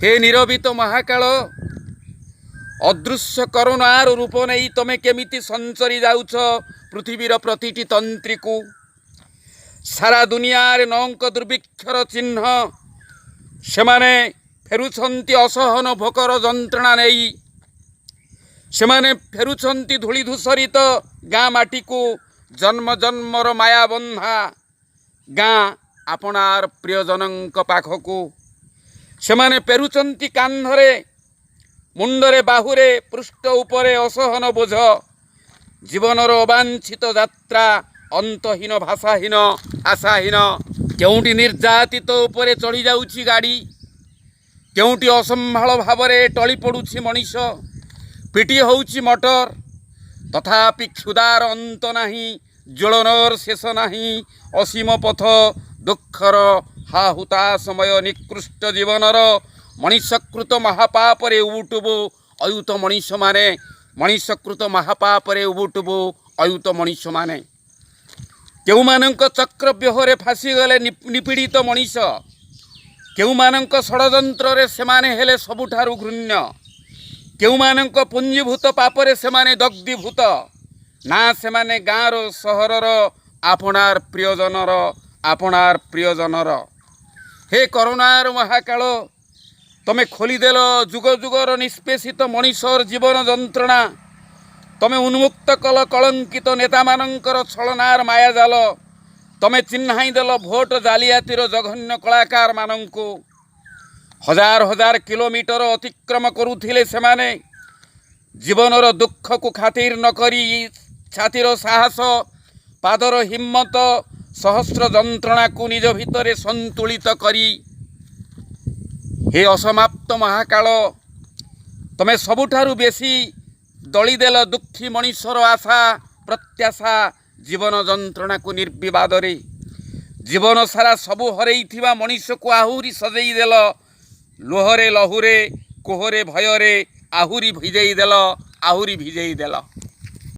हे निरबित महाकाल अदृश्य करुणार रूप नहीं तमे केमिति संचरी जाउछ पृथ्वीर प्रतिटी तंत्री को सारा दुनिया रे नौंक दुर्भिक्षर चिन्ह सेमाने फेरुछंती असहन भोकर जंत्रणा नहीं सेमाने फेरुछंती धूली धूसरित गाँ माटी को जन्म जन्मर माया बंधा गाँ आपणार प्रियजनक पाखकू सेमाने पेरुचंती कांधरे मुंडरे बाहुरे पृष्ठ उपरे असहन बोझ जीवनर अवांछित यात्रा अंतहीन भाषाहीन आशाहीन केउटी निर्यातित उपरे चढ़ी जाउछि गाड़ी केउटी असंभाल भावरे टली पड़ुछि मनीष पिटी होउछि मटर तथापि क्षुदार अंत नाही ज्वलनर शेष नाही असीम पथ दुखर हाहुता समय निकृष्ट जीवनर मनीषकृत महापापरे उबुटुबु अयुत मनीष माने मनीषकृत महापापरे उबुटुबु अयुत मनीष माने केउमानंक चक्रव्यूहरे फासी गले निपीड़ित मनीष केउमानंक षड़यंत्र रे सेमाने हेले सबुठारु घृण्य केउमानंक पुंजीभूत पापरे सेमाने दग्धीभूत ना सेमाने गाँर सहरर आपणार प्रियजनर हे करुणार महाकाल तमे खोलीदेल जुग जुगर निष्पेषित मनीषर जीवन जंत्रणा तमे उन्मुक्त कल कलंकित नेता मानंकर छलनार मायाजाल तमे चिन्हाई देल भोट जालियातीर जघन्य कलाकार मानंकु हजार हजार किलोमीटर अतिक्रम करुथिले सेमाने जीवनर दुख को खातिर न करी छातीर साहस पादर हिम्मत सहस्र जंत्रणा को निज भितरे संतुलित करी हे असमाप्त महाकाल तमे सबुठारु बेसी दलीदेल दुखी मनीषर आशा प्रत्याशा जीवन जंत्रणा को निर्विवाद रे जीवन सारा सबु हरैथिबा मनीष को आहुरी सजई देल लोहरे लहुरे कोहरे भयरे आहुरी भिजई देल